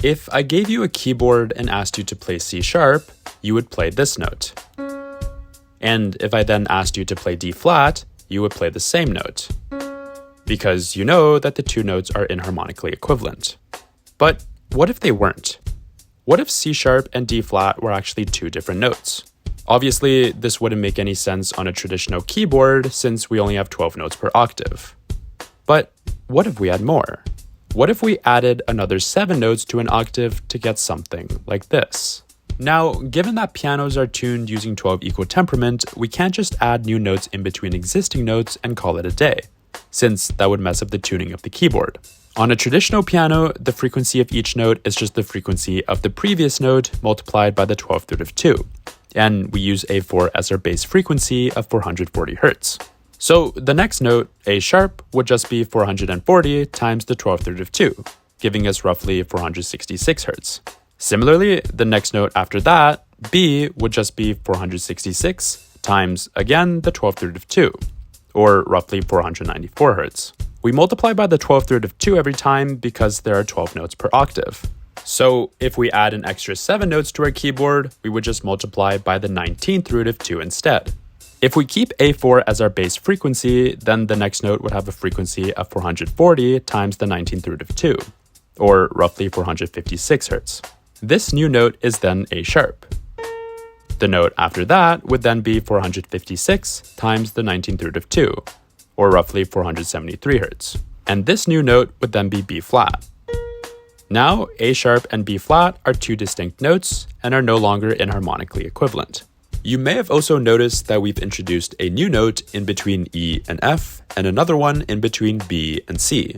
If I gave you a keyboard and asked you to play C sharp, you would play this note. And if I then asked you to play D flat, you would play the same note, because you know that the two notes are inharmonically equivalent. But what if they weren't? What if C sharp and D flat were actually two different notes? Obviously, this wouldn't make any sense on a traditional keyboard since we only have 12 notes per octave. But what if we had more? What if we added another 7 notes to an octave to get something like this? Now, given that pianos are tuned using 12 equal temperament, we can't just add new notes in between existing notes and call it a day, since that would mess up the tuning of the keyboard. On a traditional piano, the frequency of each note is just the frequency of the previous note multiplied by the 12th root of 2, and we use A4 as our base frequency of 440 Hz. So the next note, A sharp, would just be 440 times the 12th root of 2, giving us roughly 466 Hz. Similarly, the next note after that, B, would just be 466 times, again, the 12th root of 2, or roughly 494 Hz. We multiply by the 12th root of 2 every time because there are 12 notes per octave. So if we add an extra 7 notes to our keyboard, we would just multiply by the 19th root of 2 instead. If we keep A4 as our base frequency, then the next note would have a frequency of 440 times the 19th root of 2, or roughly 456 Hz. This new note is then A sharp. The note after that would then be 456 times the 19th root of 2, or roughly 473 Hz. And this new note would then be B flat. Now, A sharp and B flat are two distinct notes and are no longer inharmonically equivalent. You may have also noticed that we've introduced a new note in between E and F and another one in between B and C.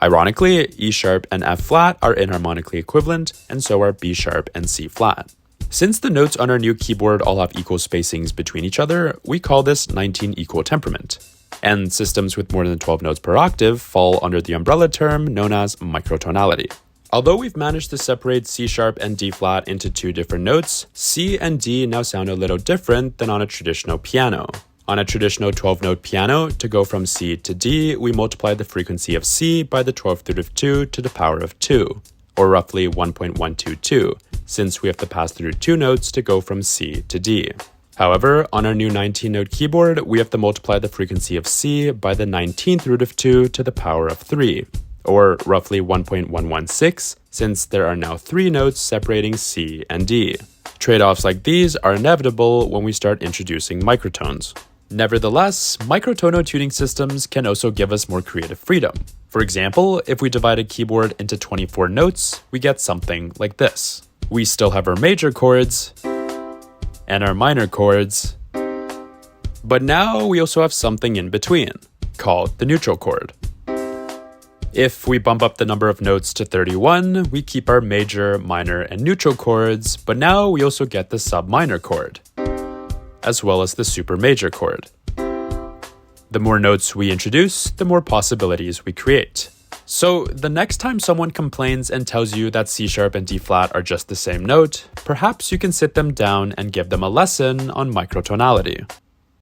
Ironically, E sharp and F flat are inharmonically equivalent, and so are B sharp and C flat. Since the notes on our new keyboard all have equal spacings between each other, we call this 19 equal temperament. And systems with more than 12 notes per octave fall under the umbrella term known as microtonality. Although we've managed to separate C sharp and D flat into two different notes, C and D now sound a little different than on a traditional piano. On a traditional 12-note piano, to go from C to D, we multiply the frequency of C by the 12th root of 2 to the power of 2, or roughly 1.122, since we have to pass through 2 notes to go from C to D. However, on our new 19-note keyboard, we have to multiply the frequency of C by the 19th root of 2 to the power of 3, or roughly 1.116, since there are now 3 notes separating C and D. Trade-offs like these are inevitable when we start introducing microtones. Nevertheless, microtonal tuning systems can also give us more creative freedom. For example, if we divide a keyboard into 24 notes, we get something like this. We still have our major chords and our minor chords, but now we also have something in between, called the neutral chord. If we bump up the number of notes to 31, we keep our major, minor, and neutral chords, but now we also get the sub-minor chord, as well as the super major chord. The more notes we introduce, the more possibilities we create. So the next time someone complains and tells you that C sharp and D flat are just the same note, perhaps you can sit them down and give them a lesson on microtonality.